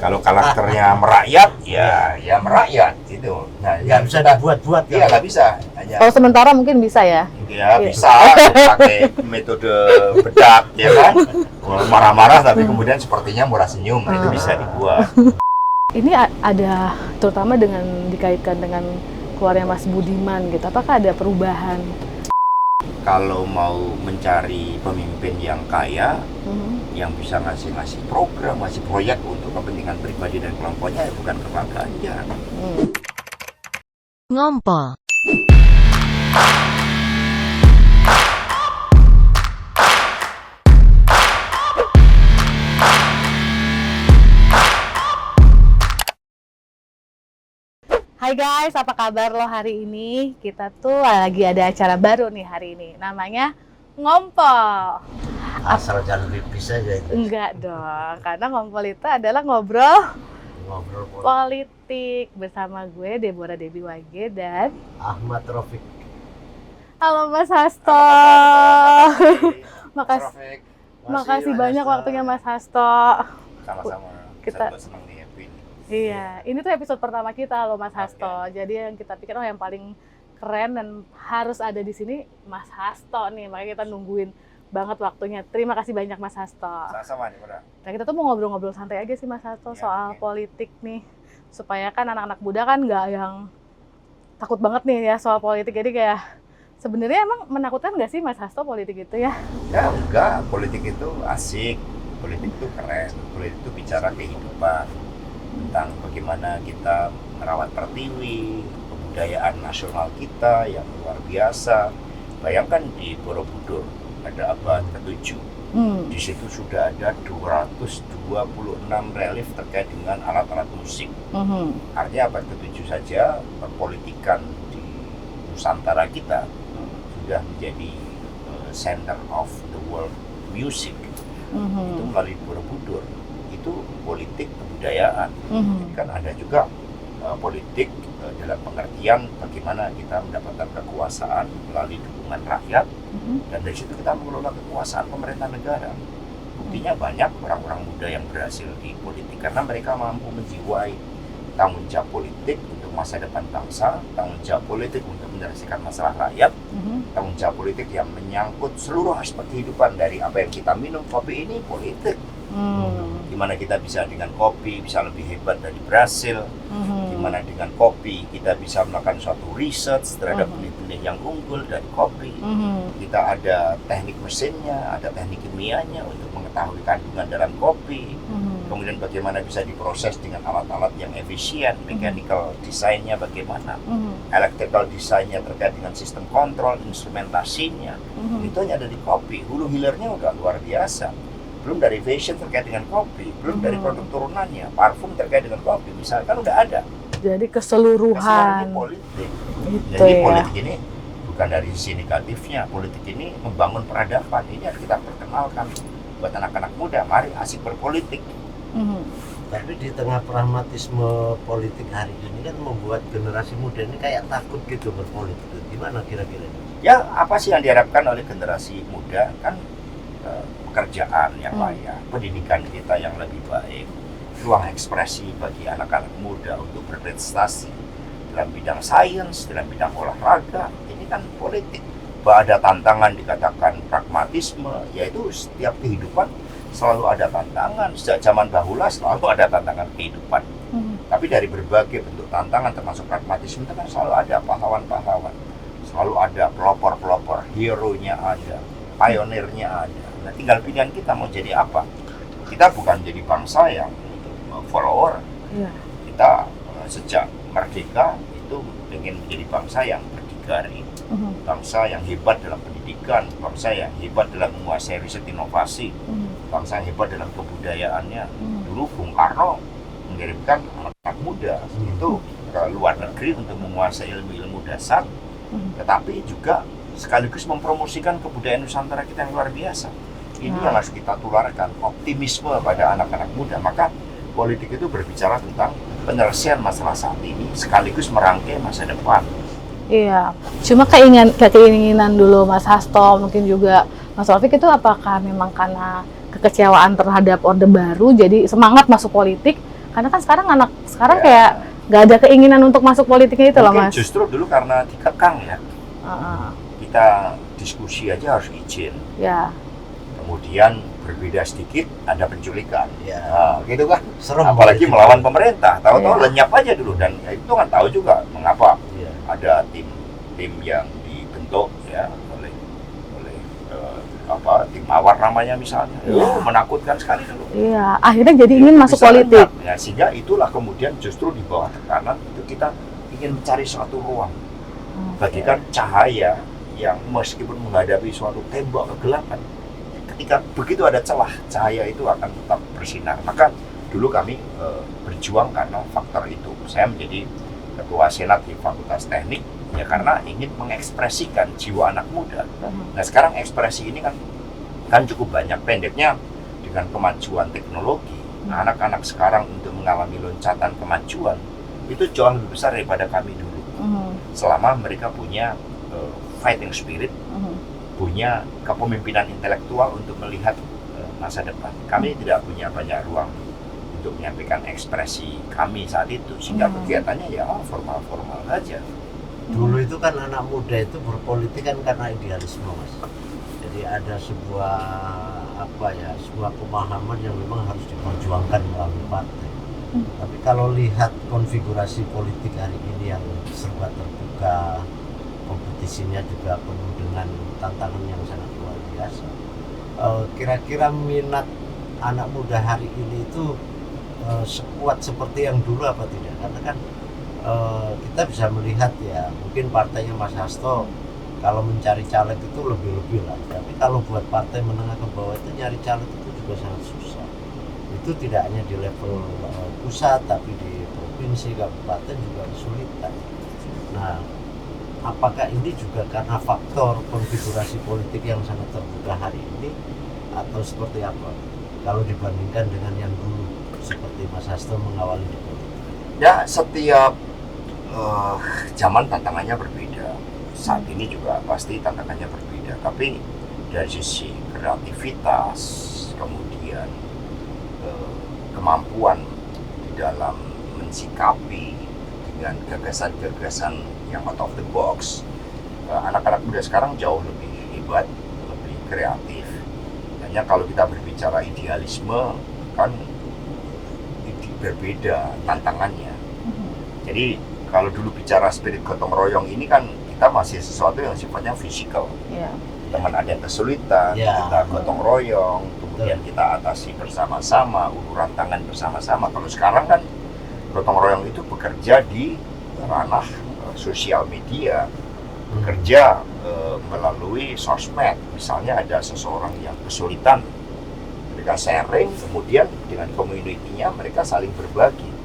Kalau karakternya merakyat, ya merakyat gitu. Nah, Nggak bisa dibuat-buat. Iya, nggak bisa. Hanya Kalau sementara mungkin bisa ya. ya bisa pakai metode bedak, ya kan? Marah-marah tapi kemudian sepertinya murah senyum, nah, itu bisa dibuat. Ini ada terutama dengan dikaitkan dengan keluarnya Mas Budiman gitu. Apakah ada perubahan? Kalau mau mencari pemimpin yang kaya, yang bisa ngasih program, ngasih proyek untuk kepentingan pribadi dan kelompoknya, ya bukan ke Pak Ganjar. Ngompol. Hai guys, apa kabar lo hari ini? Kita tuh lagi ada acara baru nih hari ini. Namanya Ngompol. Asal jangan pipis aja itu. Enggak dong, karena ngompol itu adalah ngobrol Ngobrol politik bersama gue Deborah Debbie Wage dan Ahmad Rafiq. halo Mas Hasto. Makasih banyak waktunya Mas Hasto. Sama-sama. Kita- Saya senang nih, happy nih. Iya, ini tuh episode pertama kita loh Mas Hasto. Jadi yang kita pikir yang paling keren dan harus ada di sini Mas Hasto nih. Makanya kita nungguin banget waktunya. Terima kasih banyak Mas Hasto. Sama-sama nih, Bro. Nah, kita tuh mau ngobrol-ngobrol santai aja sih Mas Hasto Ya, soal oke. politik nih. Supaya kan anak-anak muda kan nggak yang takut banget nih ya soal politik. Jadi kayak sebenarnya emang menakutkan nggak sih Mas Hasto politik itu ya? Ya enggak, politik itu asik, politik itu keren, politik itu bicara kehidupan, tentang bagaimana kita merawat pertiwi, kebudayaan nasional kita yang luar biasa. Bayangkan di Borobudur ada abad ke-7, di situ sudah ada 226 relief terkait dengan alat-alat musik. Artinya abad ke-7 saja perpolitikan di Nusantara kita sudah menjadi center of the world music. Itu melalui Borobudur, itu politik kebudayaan. Kan ada juga politik dalam pengertian bagaimana kita mendapatkan kekuasaan melalui dukungan rakyat, dan dari situ kita mengelola kekuasaan pemerintah negara. Buktinya banyak orang-orang muda yang berhasil di politik karena mereka mampu menjiwai tanggung jawab politik untuk masa depan bangsa, tanggung jawab politik untuk menyelesaikan masalah rakyat, tanggung jawab politik yang menyangkut seluruh aspek kehidupan. Dari apa yang kita minum, kopi ini politik. Gimana kita bisa dengan kopi bisa lebih hebat dari Brasil, gimana dengan kopi kita bisa melakukan suatu research terhadap benih-benih yang unggul dari kopi. Kita ada teknik mesinnya, ada teknik kimianya untuk mengetahui kandungan dalam kopi. Kemudian bagaimana bisa diproses dengan alat-alat yang efisien, mechanical desainnya bagaimana, electrical desainnya terkait dengan sistem kontrol, instrumentasinya. Itu hanya ada di kopi. Hulu hilirnya udah luar biasa. Belum dari fashion terkait dengan kopi, belum dari produk turunannya, parfum terkait dengan kopi, misalkan udah ada. Jadi Keseluruhan keseluruhan. politik. Gitu Jadi ya. politik ini bukan dari sisi negatifnya, politik ini membangun peradaban. Ini harus kita perkenalkan buat anak-anak muda, mari asik berpolitik. Tapi di tengah pragmatisme politik hari ini kan membuat generasi muda ini kayak takut gitu berpolitik. Gimana kira-kira? Ya, apa sih yang diharapkan oleh generasi muda? Kan pekerjaan yang layak, pendidikan kita yang lebih baik, ruang ekspresi bagi anak-anak muda untuk berprestasi dalam bidang sains, dalam bidang olahraga. Ini kan politik. Bahwa ada tantangan dikatakan pragmatisme, yaitu setiap kehidupan selalu ada tantangan. Sejak zaman bahula selalu ada tantangan kehidupan. Tapi dari berbagai bentuk tantangan termasuk pragmatisme itu kan selalu ada pahlawan-pahlawan. Selalu ada pelopor-pelopor, hero-nya ada, pionirnya ada. Nah, tinggal pilihan kita mau jadi apa. Kita bukan jadi bangsa yang follower. Kita sejak merdeka itu ingin menjadi bangsa yang berdikari, bangsa yang hebat dalam pendidikan, bangsa yang hebat dalam menguasai riset inovasi, bangsa yang hebat dalam kebudayaannya. Dulu Bung Karno mengirimkan anak muda itu ke luar negeri untuk menguasai ilmu-ilmu dasar, tetapi juga sekaligus mempromosikan kebudayaan Nusantara kita yang luar biasa. Ini yang harus kita tularkan, optimisme pada anak-anak muda. Maka politik itu berbicara tentang penyelesaian masalah saat ini sekaligus merangkai masa depan. Iya, cuma keinginan dulu Mas Hasto, mungkin juga Mas Rafiq itu apakah memang karena kekecewaan terhadap Orde Baru, jadi semangat masuk politik Karena kan anak sekarang Ya. kayak nggak ada keinginan untuk masuk politiknya itu loh Mungkin Mas. justru dulu karena dikekang ya, Heeh. kita diskusi aja harus izin. Ya. Kemudian berbeda sedikit ada penculikan. Ya, Nah, gitu kan. serem. Apalagi politik. melawan pemerintah, tahu-tahu Iya. lenyap aja dulu, dan itu kan tahu juga mengapa Iya. ada tim yang dibentuk ya oleh tim mawar namanya misalnya. Iya. Menakutkan sekali dulu. Iya, akhirnya jadi ingin masuk Bisa politik. lenyap. Ya, sehingga itulah kemudian justru di bawah tekanan itu kita ingin mencari suatu ruang, bagikan cahaya yang meskipun menghadapi suatu tembok kegelapan, ketika begitu ada celah, cahaya itu akan tetap bersinar. Maka dulu kami berjuang karena faktor itu. Saya menjadi ketua senat di Fakultas Teknik ya karena ingin mengekspresikan jiwa anak muda. Nah sekarang ekspresi ini kan cukup banyak. Pendeknya dengan kemajuan teknologi, anak-anak sekarang untuk mengalami loncatan kemajuan itu jauh lebih besar daripada kami dulu. Selama mereka punya fighting spirit, punya kepemimpinan intelektual untuk melihat masa depan. Kami tidak punya banyak ruang untuk menyampaikan ekspresi kami saat itu, sehingga kegiatannya ya formal-formal aja. Dulu itu kan anak muda itu berpolitik kan karena idealisme, Mas. Jadi ada sebuah pemahaman yang memang harus diperjuangkan melalui partai. Tapi kalau lihat konfigurasi politik hari ini yang serba terbuka, kompetisinya juga penuh dengan tantangan yang sangat luar biasa. Kira-kira minat anak muda hari ini itu sekuat seperti yang dulu apa tidak? Karena kan kita bisa melihat ya, mungkin partainya Mas Hasto kalau mencari caleg itu lebih-lebih lah. Tapi kalau buat partai menengah ke bawah itu nyari caleg itu juga sangat susah. Itu tidak hanya di level pusat, tapi di provinsi, kabupaten juga kesulitan. Nah, apakah ini juga karena faktor konfigurasi politik yang sangat terbuka hari ini, atau seperti apa? Kalau dibandingkan dengan yang dulu, seperti Mas Hasto mengawali di politik. Ya, setiap zaman tantangannya berbeda. Saat ini juga pasti tantangannya berbeda. Tapi dari sisi kreativitas, kemudian kemampuan di dalam mensikapi dengan gagasan-gagasan yang out of the box, anak-anak muda sekarang jauh lebih hebat, lebih kreatif. Hanya kalau kita berbicara idealisme, kan berbeda tantangannya. Jadi kalau dulu bicara spirit gotong royong ini kan kita masih sesuatu yang sifatnya fisikal. Iya. Teman ada yang kesulitan, Ya. kita gotong royong, kemudian kita atasi bersama-sama, uluran tangan bersama-sama. Kalau sekarang kan gotong royong itu bekerja di ranah sosial media, bekerja melalui sosmed. Misalnya ada seseorang yang kesulitan, mereka sharing, kemudian dengan community-nya mereka saling berbagi.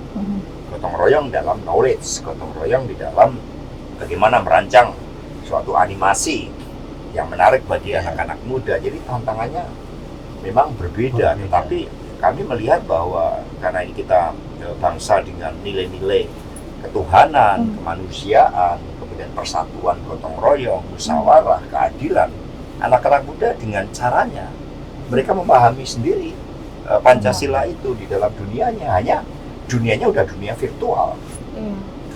Gotong royong dalam knowledge, gotong royong di dalam bagaimana merancang suatu animasi yang menarik bagi anak-anak muda. Jadi tantangannya memang berbeda, tetapi kami melihat bahwa karena ini kita bangsa dengan nilai-nilai ketuhanan, kemanusiaan, kemudian persatuan, gotong royong, musyawarah, keadilan, anak-anak muda dengan caranya mereka memahami sendiri Pancasila itu di dalam dunianya. Hanya dunianya udah dunia virtual,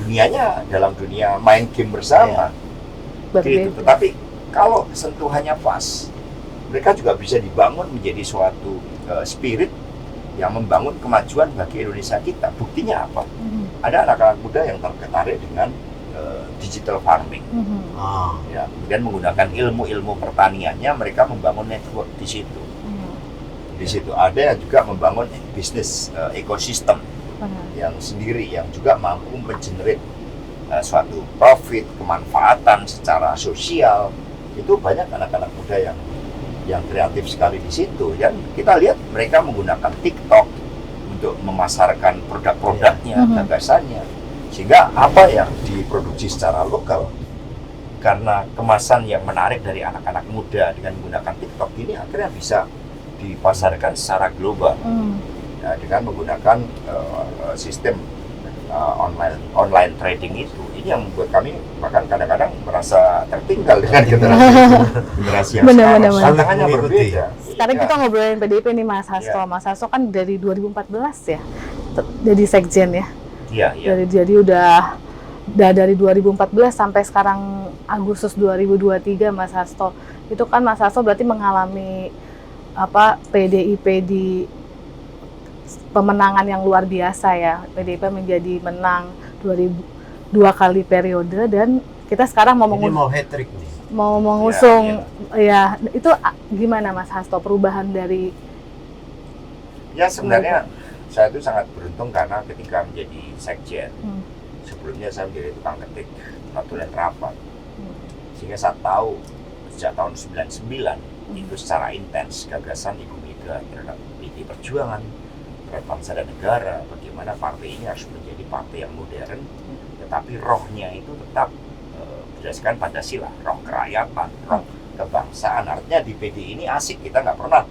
dunianya dalam dunia main game bersama, gitu. Tetapi kalau sentuhannya pas, mereka juga bisa dibangun menjadi suatu spirit yang membangun kemajuan bagi Indonesia kita. Buktinya apa? Ada anak-anak muda yang tertarik dengan digital farming, ya, kemudian menggunakan ilmu-ilmu pertaniannya, mereka membangun network di situ. Di situ ada yang juga membangun bisnis ekosistem yang sendiri, yang juga mampu mengenerate suatu profit, kemanfaatan secara sosial. Itu banyak anak-anak muda yang kreatif sekali di situ. Dan kita lihat mereka menggunakan TikTok untuk memasarkan produk-produknya, gagasannya. Sehingga apa yang diproduksi secara lokal, karena kemasan yang menarik dari anak-anak muda dengan menggunakan TikTok ini, akhirnya bisa dipasarkan secara global. Ya, dengan menggunakan sistem online trading itu. Ini yang membuat kami bahkan kadang-kadang merasa tertinggal dengan generasi yang sekarang. Tantangannya berbeda. Sekarang kita ngobrolin PDIP nih Mas Hasto. Ya. Mas Hasto kan dari 2014 ya jadi sekjen ya. Iya, iya. Jadi udah dari 2014 sampai sekarang Agustus 2023 Mas Hasto. Itu kan Mas Hasto berarti mengalami PDIP di pemenangan yang luar biasa ya. PDIP menjadi menang 2 kali periode, dan kita sekarang mau Ini mau hat-trick nih. mau mengusung ya, itu gimana Mas Hasto perubahan dari Ya sebenarnya saya itu sangat beruntung karena ketika menjadi sekjen, sebelumnya saya menjadi tukang ketik notulen rapat, sehingga saya tahu sejak tahun 99 itu secara intens gagasan Ibu Mega terhadap PDI Perjuangan, terhadap bangsa dan negara, bagaimana partai ini harus menjadi partai yang modern, tetapi rohnya itu tetap berdasarkan Pancasila, roh kerakyatan, roh kebangsaan. Artinya di PDI ini asik, kita nggak pernah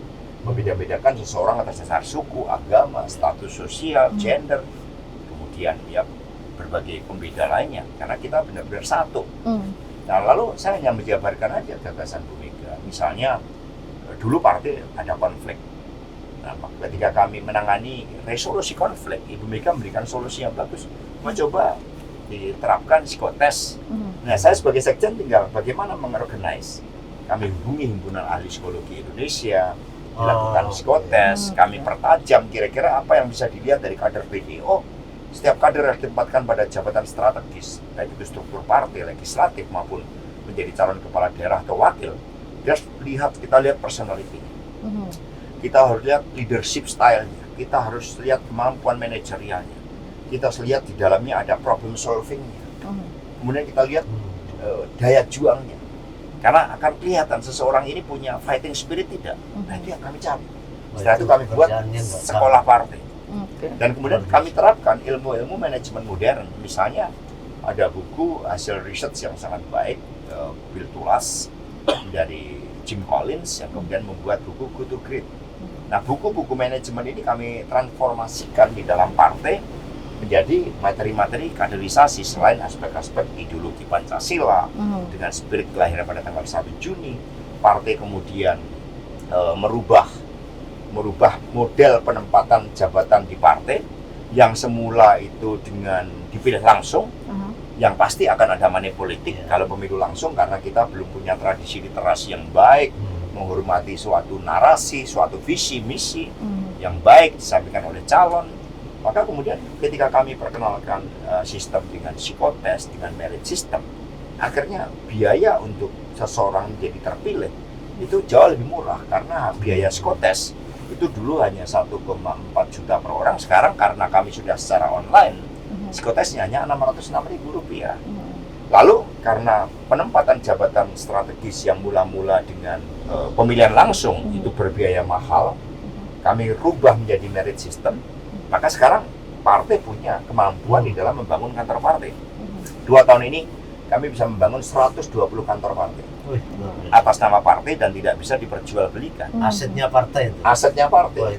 membeda-bedakan seseorang atas dasar suku, agama, status sosial, gender, kemudian ya berbagai pembeda lainnya, karena kita benar-benar satu. Nah lalu saya hanya menjabarkan aja gagasan Bu Mega. Misalnya dulu partai ada konflik. Nah ketika kami menangani resolusi konflik, Ibu Mega memberikan solusi yang bagus, mencoba diterapkan psikotes. Nah saya sebagai sekjen tinggal bagaimana mengorganize. Kami hubungi Himpunan Ahli Psikologi Indonesia, dilakukan psikotes, kami pertajam kira-kira apa yang bisa dilihat dari kader PDI. Setiap kader harus ditempatkan pada jabatan strategis, baik itu struktur partai, legislatif maupun menjadi calon kepala daerah atau wakil. Kita lihat personality, kita harus lihat leadership style-nya, kita harus lihat kemampuan manajerialnya, kita harus lihat di dalamnya ada problem solving-nya, kemudian kita lihat daya juangnya, karena akan kelihatan seseorang ini punya fighting spirit tidak. Nah itu yang kami cari. Setelah itu kami buat sekolah partai. Dan kemudian kami terapkan ilmu-ilmu manajemen modern. Misalnya ada buku hasil research yang sangat baik, Bill Tulas dari Jim Collins yang kemudian membuat buku Go to Great. Nah buku-buku manajemen ini kami transformasikan di dalam partai menjadi materi-materi kaderisasi selain aspek-aspek ideologi Pancasila dengan spirit kelahiran pada tanggal 1 Juni. Partai kemudian merubah model penempatan jabatan di partai yang semula itu dengan dipilih langsung, yang pasti akan ada money politik kalau pemilu langsung, karena kita belum punya tradisi literasi yang baik, menghormati suatu narasi, suatu visi misi yang baik disampaikan oleh calon. Maka kemudian ketika kami perkenalkan sistem dengan psikotes, dengan merit system, akhirnya biaya untuk seseorang menjadi terpilih itu jauh lebih murah, karena biaya psikotes itu dulu hanya 1,4 juta per orang. Sekarang karena kami sudah secara online, psikotesnya hanya Rp606.000. Lalu karena penempatan jabatan strategis yang mula-mula dengan pemilihan langsung itu berbiaya mahal, kami rubah menjadi merit system. Maka sekarang partai punya kemampuan di dalam membangun kantor partai. 2 tahun ini kami bisa membangun 120 kantor partai atas nama partai dan tidak bisa diperjualbelikan. Asetnya partai itu. Asetnya partai.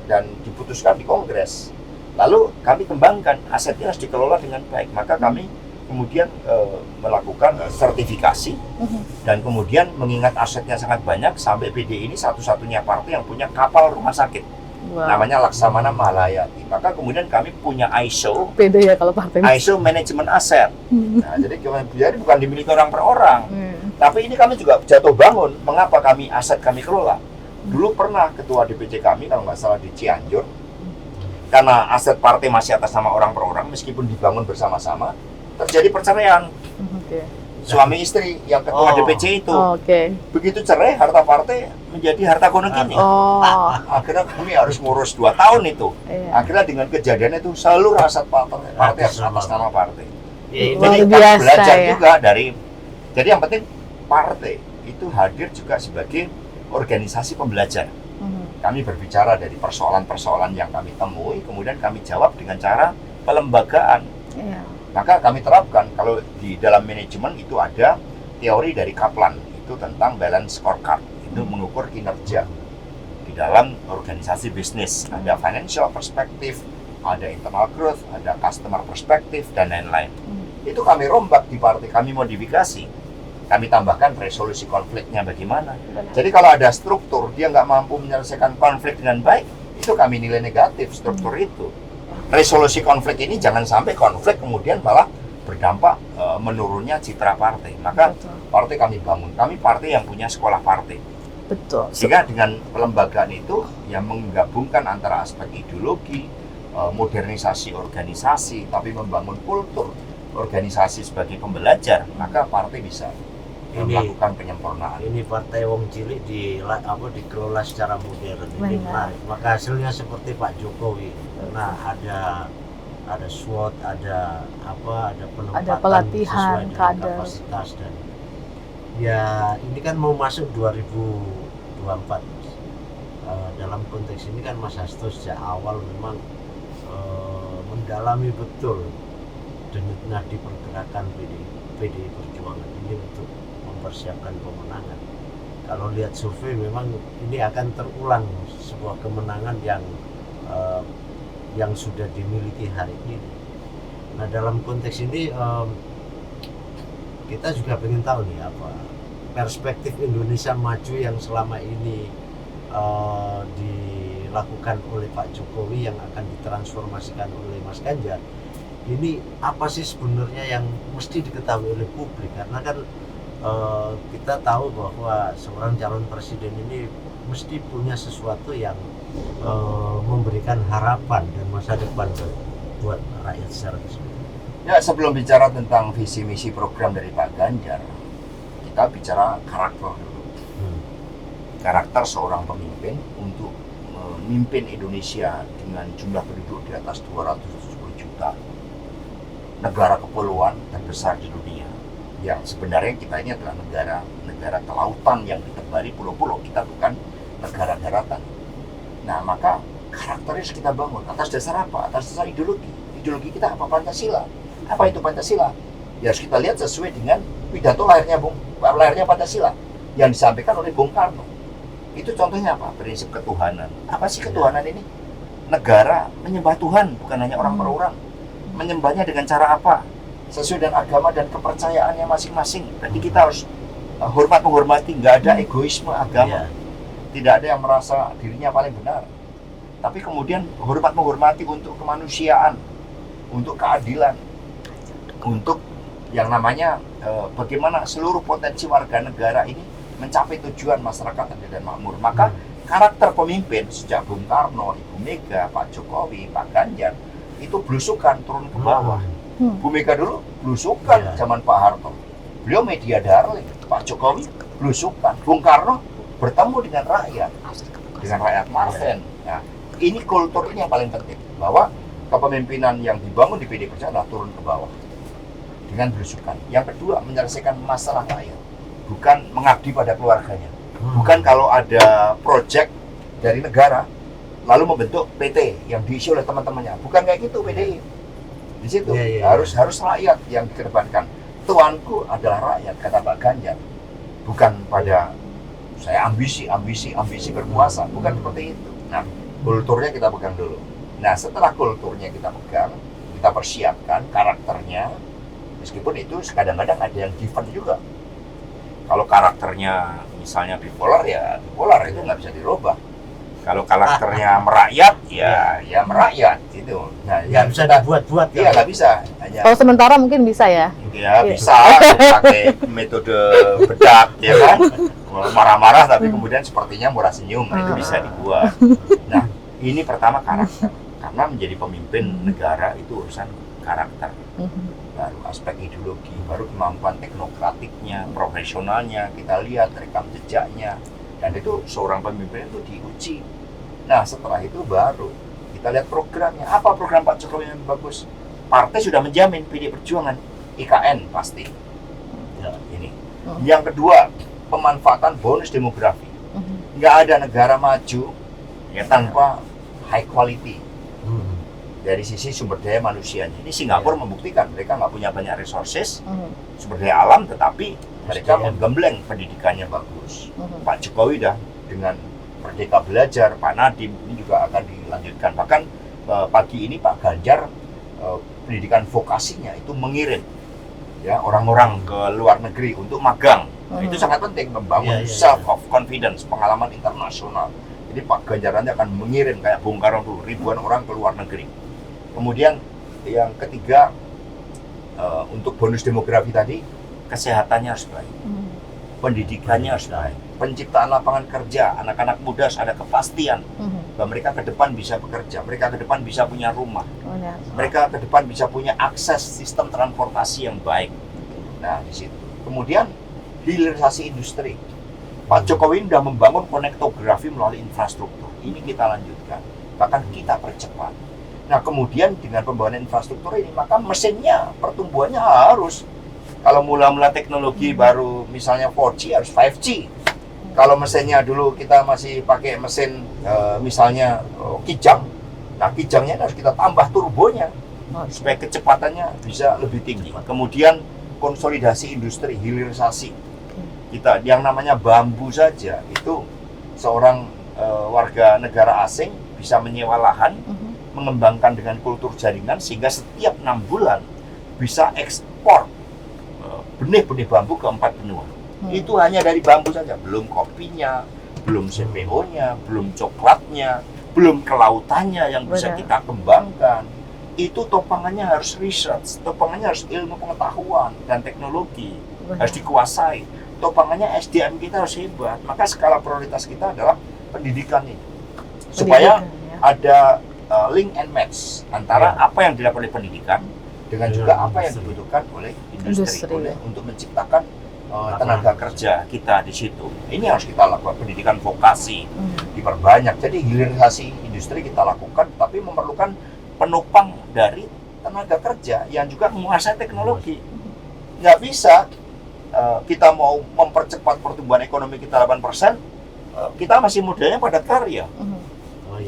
Dan diputuskan di Kongres. Lalu kami kembangkan, asetnya harus dikelola dengan baik. Maka kami kemudian melakukan sertifikasi dan kemudian mengingat asetnya sangat banyak, sampai PDI ini satu-satunya partai yang punya kapal rumah sakit. Namanya Laksamana Mahalayati. Maka kemudian kami punya ISO. Beda ya kalau partai. ISO manajemen aset. Nah, jadi bukan dimiliki orang per orang. Tapi ini kami juga jatuh bangun. Mengapa aset kami kelola? Dulu pernah ketua DPC kami kalau nggak salah di Cianjur, karena aset partai masih atas nama orang per orang, meskipun dibangun bersama-sama, terjadi perceraian. Suami istri yang ketua DPC itu. Begitu cerai, harta partai menjadi harta gono gini. Akhirnya kami harus ngurus 2 tahun itu. Akhirnya dengan kejadian itu seluruh aset partai harus atas nama partai. Jadi kita belajar juga dari. Jadi yang penting partai itu hadir juga sebagai organisasi pembelajar. Kami berbicara dari persoalan-persoalan yang kami temui, kemudian kami jawab dengan cara pelembagaan. Maka kami terapkan, kalau di dalam manajemen itu ada teori dari Kaplan, itu tentang balance scorecard, itu mengukur kinerja di dalam organisasi bisnis. Ada financial perspective, ada internal growth, ada customer perspective, dan lain-lain. Itu kami rombak di partai, kami modifikasi. Kami tambahkan resolusi konfliknya bagaimana. Jadi kalau ada struktur, dia nggak mampu menyelesaikan konflik dengan baik, itu kami nilai negatif struktur itu. resolusi konflik ini jangan sampai konflik kemudian malah berdampak menurunnya citra partai. Maka Betul. partai kami bangun, kami partai yang punya sekolah partai. Betul. Sehingga dengan pelembagaan itu yang menggabungkan antara aspek ideologi, modernisasi organisasi, tapi membangun kultur organisasi sebagai pembelajar, maka partai bisa melakukan penyempurnaan. Ini partai wong cilik dikelola secara modern. Ini Benar. menarik. Maka hasilnya seperti Pak Jokowi. Nah, ada SWOT, ada penempatan Ada pelatihan, sesuai dengan kader. kapasitas, dan ya ini kan mau masuk 2024. Dalam konteks ini kan Mas Hasto sejak awal memang mendalami betul denyut nadi pergerakan PDI Perjuangan ini untuk mempersiapkan pemenangan. Kalau lihat survei memang ini akan terulang sebuah kemenangan yang sudah dimiliki hari ini. Nah, dalam konteks ini kita juga ingin tahu nih apa perspektif Indonesia maju yang selama ini dilakukan oleh Pak Jokowi yang akan ditransformasikan oleh Mas Ganjar. Ini apa sih sebenarnya yang mesti diketahui oleh publik? Karena kan kita tahu bahwa seorang calon presiden ini mesti punya sesuatu yang memberikan harapan dan masa depan buat rakyat secara keseluruhan. Ya, sebelum bicara tentang visi misi program dari Pak Ganjar, kita bicara karakter dulu. Karakter seorang pemimpin untuk memimpin Indonesia dengan jumlah penduduk di atas 270 juta, negara kepulauan terbesar di dunia, yang sebenarnya kita ini adalah negara kelautan yang ditebali pulau-pulau, kita bukan negara daratan. Nah, maka karakternya harus kita bangun atas dasar apa? Atas dasar ideologi. Ideologi kita apa? Pancasila. Apa itu Pancasila? Ya harus kita lihat sesuai dengan pidato lahirnya Pancasila yang disampaikan oleh Bung Karno. Itu contohnya apa? Prinsip ketuhanan. Apa sih ketuhanan ini? Negara menyembah Tuhan, bukan hanya orang per orang. Menyembahnya dengan cara apa? Sesuai dengan agama dan kepercayaannya masing-masing. Jadi kita harus hormat menghormati, nggak ada egoisme agama. Tidak ada yang merasa dirinya paling benar. Tapi kemudian hormat menghormati untuk kemanusiaan, untuk keadilan, untuk yang namanya bagaimana seluruh potensi warga negara ini mencapai tujuan masyarakat adil dan makmur. Maka karakter pemimpin sejak Bung Karno, Ibu Mega, Pak Jokowi, Pak Ganjar itu belusukan turun ke bawah. Bu Mega dulu belusukan zaman Pak Harto. Beliau media darling. Pak Jokowi belusukan. Bung Karno bertemu dengan rakyat Marven. Nah, ini kultur ini yang paling penting, bahwa kepemimpinan yang dibangun di PDI Perjuangan adalah turun ke bawah dengan belusukan. Yang kedua, menyelesaikan masalah rakyat, bukan mengabdi pada keluarganya. Bukan kalau ada proyek dari negara lalu membentuk PT yang diisi oleh teman-temannya. Bukan kayak gitu PDI. Di situ harus rakyat yang dikedepankan. Tuanku adalah rakyat, kata Pak Ganjar. Bukan pada saya ambisi berkuasa, bukan seperti itu. Nah, kulturnya kita pegang dulu. Nah, setelah kulturnya kita pegang, kita persiapkan karakternya. Meskipun itu kadang-kadang ada yang given juga. Kalau karakternya misalnya bipolar, ya bipolar itu nggak bisa dirubah. Kalau karakternya merakyat, ya merakyat gitu. Nah, Nggak bisa dibuat-buat. Iya, nggak bisa. Hanya Kalau sementara mungkin bisa ya. ya bisa pakai metode bedak, ya kan? Marah-marah tapi kemudian sepertinya murah senyum, nah, itu bisa dibuat. Nah, ini pertama karakter. Karena menjadi pemimpin negara itu urusan karakter. Baru aspek ideologi, baru kemampuan teknokratiknya, profesionalnya, kita lihat rekam jejaknya. Dan itu seorang pemimpin itu diuji. Nah, setelah itu baru kita lihat programnya. Apa program Pak Jokowi yang bagus? Partai sudah menjamin PDI Perjuangan, IKN pasti. Ya, ini. Yang kedua, pemanfaatan bonus demografi. Nggak ada negara maju ya tanpa high quality dari sisi sumber daya manusianya. Ini Singapura membuktikan mereka nggak punya banyak resources, sumber daya alam, tetapi mereka menggembleng pendidikannya bagus. Pak Jokowi dah dengan Merdeka Belajar, Pak Nadiem ini juga akan dilanjutkan. Bahkan pagi ini Pak Ganjar pendidikan vokasinya itu mengirim ya orang-orang ke luar negeri untuk magang. Itu sangat penting, membangun self of confidence, pengalaman internasional. Jadi Pak Ganjar nanti akan mengirim kayak Bung Karno dulu ribuan orang ke luar negeri. Kemudian yang ketiga, untuk bonus demografi tadi, kesehatannya harus baik, pendidikannya harus baik, penciptaan lapangan kerja, anak-anak muda harus ada kepastian bahwa mereka ke depan bisa bekerja, mereka ke depan bisa punya rumah, mereka ke depan bisa punya akses sistem transportasi yang baik. Nah, di situ. Kemudian hilirisasi industri. Pak Jokowi sudah membangun konektografi melalui infrastruktur. Ini kita lanjutkan, bahkan kita percepat. Nah, kemudian dengan pembangunan infrastruktur ini, maka mesinnya, pertumbuhannya harus. Kalau mula-mula teknologi baru misalnya 4G harus 5G. Kalau mesinnya dulu kita masih pakai mesin misalnya kijang, nah kijangnya harus kita tambah turbonya supaya kecepatannya bisa lebih tinggi. Kemudian konsolidasi industri, hilirisasi. Kita yang namanya bambu saja itu seorang warga negara asing bisa menyewa lahan, mengembangkan dengan kultur jaringan sehingga setiap 6 bulan bisa ekspor benih-benih bambu ke 4 benua. Itu hanya dari bambu saja, belum kopinya, belum CPO-nya, belum coklatnya, belum kelautannya yang bisa kita kembangkan. Itu topangannya harus research, topangannya harus ilmu pengetahuan dan teknologi, harus dikuasai. Topangannya SDM kita harus hebat, maka skala prioritas kita adalah pendidikan ini. Supaya ada link and match antara apa yang dilakukan oleh pendidikan dengan juga apa yang dibutuhkan oleh industri. Untuk menciptakan tenaga kerja kita di situ. Ini harus kita lakukan, pendidikan vokasi diperbanyak. Jadi hilirisasi industri kita lakukan, tapi memerlukan penopang dari tenaga kerja yang juga menguasai teknologi. Nggak bisa kita mau mempercepat pertumbuhan ekonomi kita 8%, kita masih modalnya pada karya.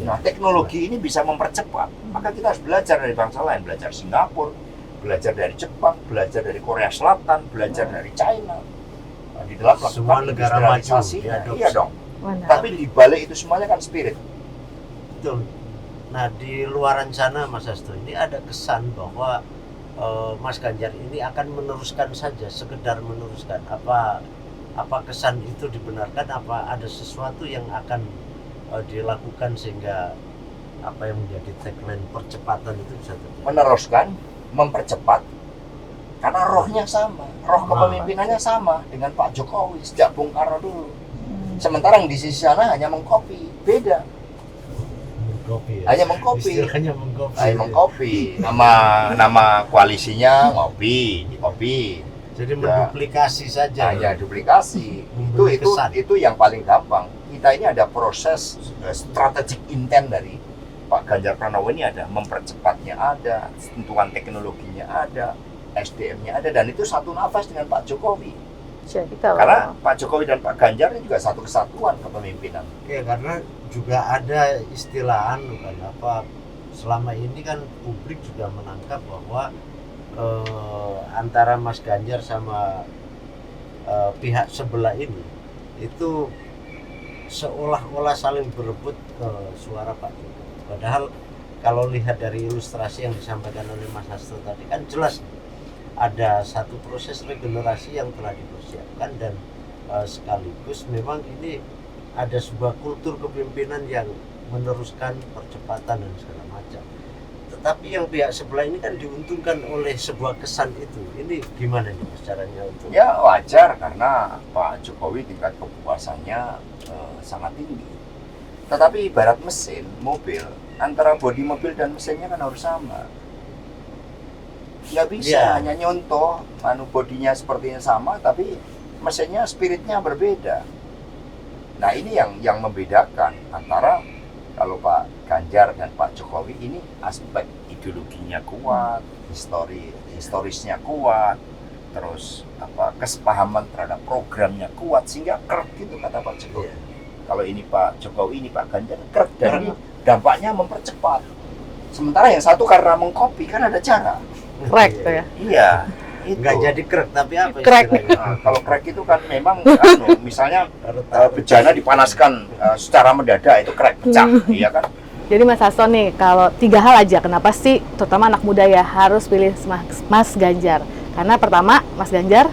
Nah, teknologi ini bisa mempercepat. Maka kita harus belajar dari bangsa lain, belajar Singapura, belajar dari Jepang, belajar dari Korea Selatan, belajar dari China. Di dalam semua negara maju, iya dong. Tapi di balik itu semuanya kan spirit. Betul. Nah, di luaran sana Mas Hasto, ini ada kesan bahwa Mas Ganjar ini akan meneruskan saja, sekedar meneruskan. Apa kesan itu dibenarkan? Apa ada sesuatu yang akan dilakukan sehingga apa yang menjadi tagline percepatan itu bisa terjadi? Meneruskan, mempercepat, karena rohnya sama, roh kepemimpinannya sama dengan Pak Jokowi sejak Bung Karno dulu. Sementara yang di sisi sana hanya mengkopi, beda. Hanya mengkopi. Istilahnya mengkopi. Hanya mengkopi. Nama koalisinya ngopi, dikopi. Jadi menduplikasi saja. Hanya duplikasi. Itu yang paling gampang. Kita ini ada proses strategic intent dari Pak Ganjar Pranowo ini ada, mempercepatnya ada, sentuhan teknologinya ada, SDM-nya ada, dan itu satu nafas dengan Pak Jokowi. Karena Pak Jokowi dan Pak Ganjar ini juga satu kesatuan kepemimpinan. Oke, karena juga ada istilah selama ini kan publik juga menangkap bahwa antara Mas Ganjar sama pihak sebelah ini itu seolah-olah saling berebut suara Pak Jokowi. Padahal kalau lihat dari ilustrasi yang disampaikan oleh Mas Hasto tadi kan jelas ada satu proses regenerasi yang telah dipersiapkan dan sekaligus memang ini ada sebuah kultur kepemimpinan yang meneruskan percepatan dan segala macam. Tetapi yang pihak sebelah ini kan diuntungkan oleh sebuah kesan itu. Ini gimana nih Mas caranya untuk? Ya wajar karena Pak Jokowi tingkat kepuasannya sangat tinggi. Tetapi ibarat mesin mobil, antara bodi mobil dan mesinnya kan harus sama. Ya bisa hanya nyontoh, bodinya sepertinya sama, tapi mesinnya spiritnya berbeda. Nah ini yang membedakan antara kalau Pak Ganjar dan Pak Jokowi ini aspek ideologinya kuat, historisnya kuat, terus kesepahaman terhadap programnya kuat sehingga kerek gitu kata Pak Jokowi. Kalau ini Pak Jokowi, ini Pak Ganjar kerek dan dampaknya mempercepat. Sementara yang satu karena mengkopi kan ada cara. Crack tuh ya? Iya. Nggak jadi crack, tapi apa crack. Nah, kalau crack itu kan memang misalnya bejana dipanaskan secara mendadak itu crack, pecah, iya kan? Jadi Mas Hasto nih, kalau 3 hal aja, kenapa sih terutama anak muda ya harus pilih Mas Ganjar? Karena pertama, Mas Ganjar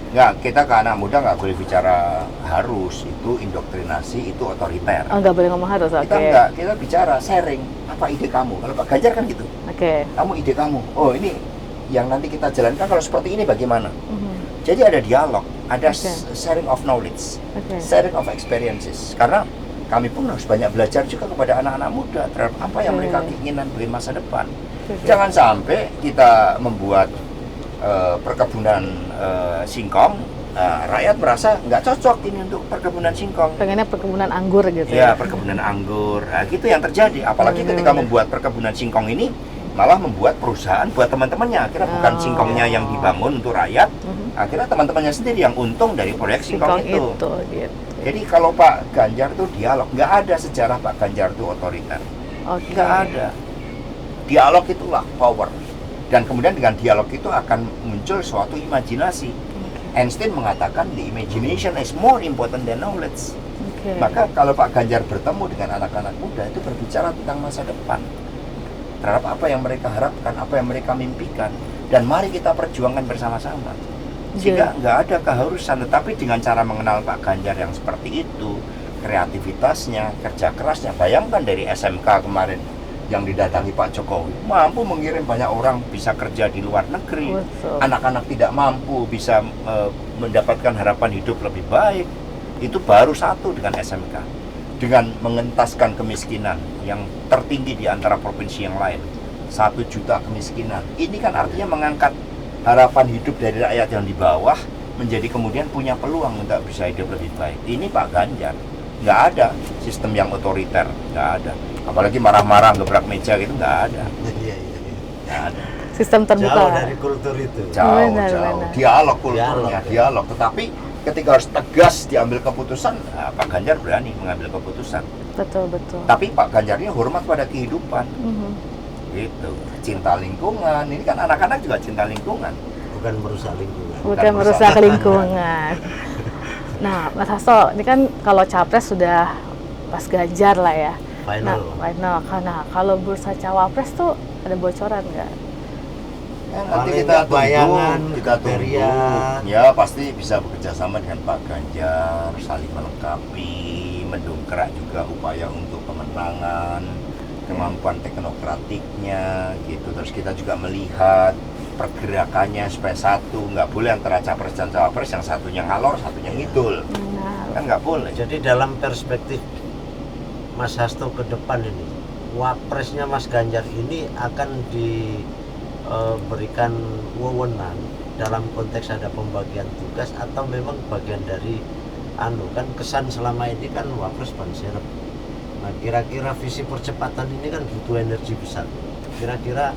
Nggak, kita ke anak muda nggak boleh bicara harus, itu indoktrinasi, itu otoriter. Oh, nggak boleh ngomong harus, oke. Kita nggak, kita bicara sharing, apa ide kamu? Kalau Pak Ganjar kan gitu, Oke. kamu ide kamu, oh ini yang nanti kita jalankan kalau seperti ini bagaimana? Mhm. Jadi ada dialog, ada Oke. sharing of knowledge, Oke. sharing of experiences. Karena kami pun harus banyak belajar juga kepada anak-anak muda terhadap apa yang Oke. mereka keinginan bagi masa depan. Oke. Jangan sampai kita membuat perkebunan singkong, rakyat merasa nggak cocok ini untuk perkebunan singkong. Pengennya perkebunan anggur gitu Ya, perkebunan anggur. Nah, gitu yang terjadi. Apalagi Benar, ketika benar. membuat perkebunan singkong ini malah membuat perusahaan buat teman-temannya. Akhirnya bukan Oh. singkongnya yang dibangun untuk rakyat, Mhm. akhirnya teman-temannya sendiri yang untung dari proyek singkong itu. gitu. Jadi kalau Pak Ganjar tuh dialog, nggak ada sejarah Pak Ganjar tuh otoriter, Oke. nggak ada. Dialog itulah power. Dan kemudian dengan dialog itu akan muncul suatu imajinasi. Einstein mengatakan the imagination is more important than knowledge. Oke. Maka kalau Pak Ganjar bertemu dengan anak-anak muda itu berbicara tentang masa depan, terhadap apa yang mereka harapkan, apa yang mereka mimpikan, dan mari kita perjuangkan bersama-sama. Sehingga nggak ada keharusan, tetapi dengan cara mengenal Pak Ganjar yang seperti itu, kreativitasnya, kerja kerasnya, bayangkan dari SMK kemarin yang didatangi Pak Jokowi, mampu mengirim banyak orang bisa kerja di luar negeri, Betul. anak-anak tidak mampu bisa mendapatkan harapan hidup lebih baik. Itu baru satu dengan SMK, dengan mengentaskan kemiskinan yang tertinggi di antara provinsi yang lain, 1 juta kemiskinan. Ini kan artinya mengangkat harapan hidup dari rakyat yang di bawah menjadi kemudian punya peluang untuk bisa hidup lebih baik. Ini Pak Ganjar, nggak ada sistem yang otoriter, nggak ada. Apalagi marah-marah gebrak meja gitu, nggak ada, Iya, iya, iya. nggak ada. Sistem terbuka. Jauh dari kultur itu. Jauh, Benar, jauh. benar. Dialog kulturnya, Dialog, ya. dialog. Tetapi ketika harus tegas diambil keputusan, Pak Ganjar berani mengambil keputusan. Betul, betul. Tapi Pak Ganjarnya hormat pada kehidupan, Mhm. gitu. Cinta lingkungan. Ini kan anak-anak juga cinta lingkungan. Bukan merusak lingkungan. Bukan merusak lingkungan. Nah, Mas Hasto, ini kan kalau capres sudah Mas Ganjar lah ya. Final. Final. Nah, kalau bursa cawapres tuh ada bocoran nggak? Ya, nanti Paling kita nggak bayangan, tunggu, kita tunggu. kriteria. Ya pasti bisa bekerja sama dengan Pak Ganjar, saling melengkapi, mendongkrak juga upaya untuk kemenangan, kemampuan teknokratiknya, gitu. Terus kita juga melihat pergerakannya supaya satu, nggak boleh antara capres dan cawapres yang satunya ngalor, satunya ngidul, Nah, kan nggak boleh. Jadi dalam perspektif Mas Hasto ke depan ini, wapresnya Mas Ganjar ini akan diberikan wewenang dalam konteks ada pembagian tugas atau memang bagian dari kan kesan selama ini kan wapres ban serep. Nah, kira-kira visi percepatan ini kan butuh energi besar. Kira-kira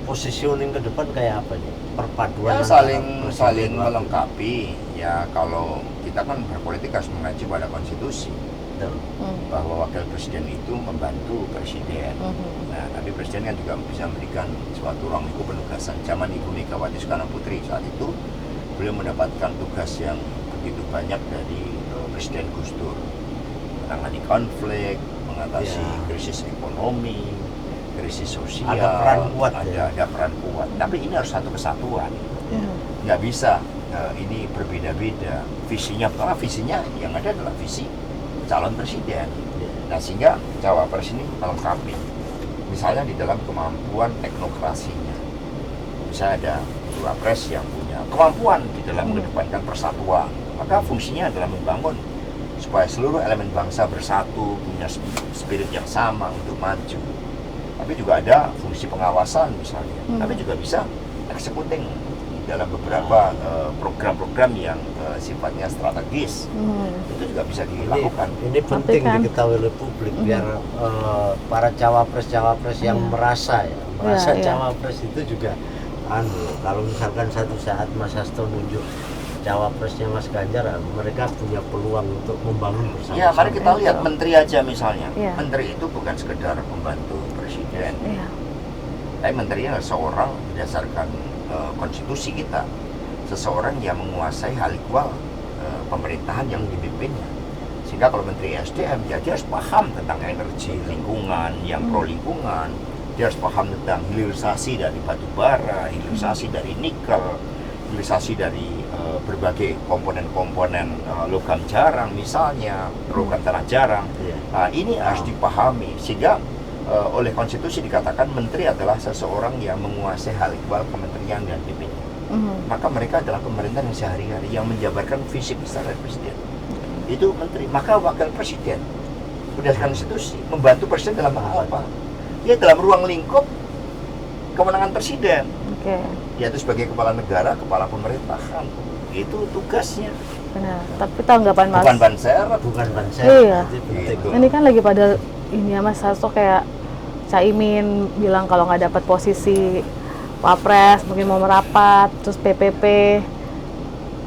positioning ke depan kayak apa nih? Perpaduan Ya, antara saling presiden wakil. melengkapi. Ya kalau kita kan berpolitik harus mengacu pada konstitusi Betul. bahwa wakil presiden itu membantu presiden. Nah, tapi presiden kan juga bisa memberikan suatu ruang lingkup penugasan. Zaman Ibu Megawati Soekarno Putri saat itu beliau mendapatkan tugas yang begitu banyak dari Presiden Gus Dur, menangani konflik, mengatasi Ya. krisis ekonomi, krisis sosial. Ada peran kuat, ada peran kuat. Tapi ini harus satu kesatuan. Mhm. Nggak bisa ini berbeda-beda. Visinya karena visinya yang ada adalah visi calon presiden. Nah, sehingga cawapres ini melengkapi. Misalnya di dalam kemampuan teknokrasinya. Bisa ada cawapres yang punya kemampuan di dalam mengedepankan persatuan. Maka fungsinya adalah membangun supaya seluruh elemen bangsa bersatu, punya spirit yang sama untuk maju. Tapi juga ada fungsi pengawasan misalnya. Tapi juga bisa executing dalam beberapa program-program yang sifatnya strategis. Itu juga bisa dilakukan. Ini penting kan? diketahui oleh publik biar para cawapres yang merasa Iya. cawapres itu juga kalau misalkan satu saat Mas Hasto nunjuk cawapresnya Mas Ganjar, mereka punya peluang untuk membangun bersama. Ya, mari kita lihat Betul. menteri aja misalnya. Iya. Menteri itu bukan sekedar pembantu presiden. Iya. Tapi menterinya adalah seorang berdasarkan konstitusi kita, seseorang yang menguasai hal ihwal pemerintahan yang dipimpinnya. Sehingga kalau menteri SDM, ya dia harus paham tentang energi lingkungan, yang pro lingkungan. Dia harus paham tentang hilirisasi dari batu bara, hilirisasi dari nikel. utilisasi dari berbagai komponen-komponen logam jarang misalnya, logam tanah jarang. Iya. Nah, ini harus dipahami sehingga oleh konstitusi dikatakan menteri adalah seseorang yang menguasai hal ikhwal kementerian dan BPD. Maka mereka adalah pemerintahan yang sehari-hari yang menjabarkan visi besar dari presiden. Itu menteri. Maka wakil presiden berdasarkan konstitusi membantu presiden dalam hal apa? Ya dalam ruang lingkup kewenangan presiden. Oke. Yaitu sebagai kepala negara, kepala pemerintahan. Itu tugasnya. Benar. Tapi tanggapan Mas, Bukan banser. Bukan banser. Iya. Itu penting. Gitu. ini kan lagi pada ini ya Mas Hasto, kayak Caimin bilang kalau nggak dapat posisi Wapres mungkin mau merapat, terus PPP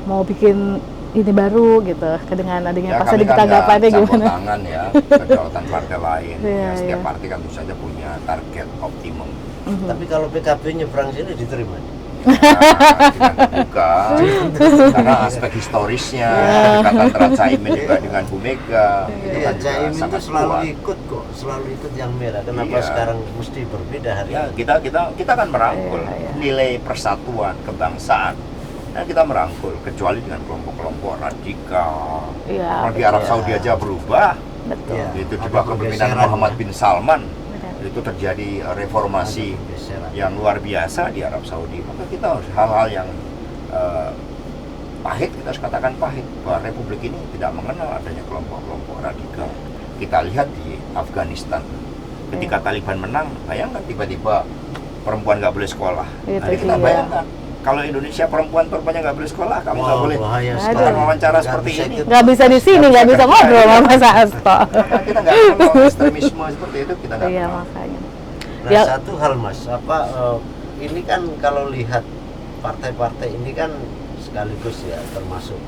mau bikin ini baru gitu. Dengan adanya pas kami sedikit tanggapannya nggak campur gimana? tangan ya, kedaulatan partai lain. Iya, Ya, setiap iya. partai kan tentu saja punya target optimum. Tapi kalau PKB nyebrang sini diterima. Dengan terbuka, karena aspek historisnya, kedekatan antara Caimin juga dengan Bu Mega, itu Iya, kan juga Caimin itu sangat selalu kuat. ikut kok, selalu ikut yang merah. Kenapa Iya. sekarang mesti berbeda hari Ya, ini? kita kan merangkul Iya, iya. nilai persatuan kebangsaan. Nah, kita merangkul kecuali dengan kelompok-kelompok radikal. Iya. Kalau di Arab iya. Saudi aja berubah, Betul. Iya. itu di Ada bawah kepemimpinan pergeseran, Muhammad ya. bin Salman. Benar. Itu terjadi reformasi Ada pergeseran. yang luar biasa di Arab Saudi. Maka kita harus hal-hal yang pahit, kita harus katakan pahit, bahwa Republik ini tidak mengenal adanya kelompok-kelompok radikal. Kita lihat di Afghanistan, ketika Taliban menang, bayangkan tiba-tiba perempuan nggak boleh sekolah. Itu Jadi kita dia. bayangkan, kalau Indonesia perempuannya nggak boleh sekolah, kamu nggak boleh bahaya Aduh. sekali. wawancara Nggak seperti bisa ini. ikut. Nggak bisa di sini, nggak bisa ngobrol sama Mas Hasto. Nah, kita nggak kenal ekstremisme seperti itu, kita nggak Iya kenal. makanya. Nah, Ya. satu hal Mas, ini kan kalau lihat partai-partai ini kan sekaligus ya termasuk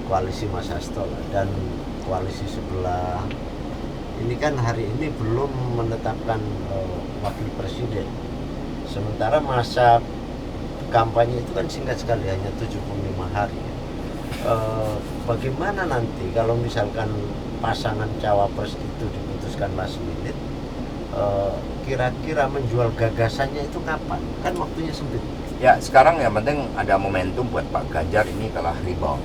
koalisi Mas Hasto lah, dan koalisi sebelah ini kan hari ini belum menetapkan wakil presiden. Sementara masa kampanye itu kan singkat sekali, hanya 75 hari. Bagaimana nanti kalau misalkan pasangan cawapres itu diputuskan last minute, kira-kira menjual gagasannya itu kapan? Kan waktunya sempit. Ya, sekarang yang penting ada momentum buat Pak Ganjar ini telah rebound.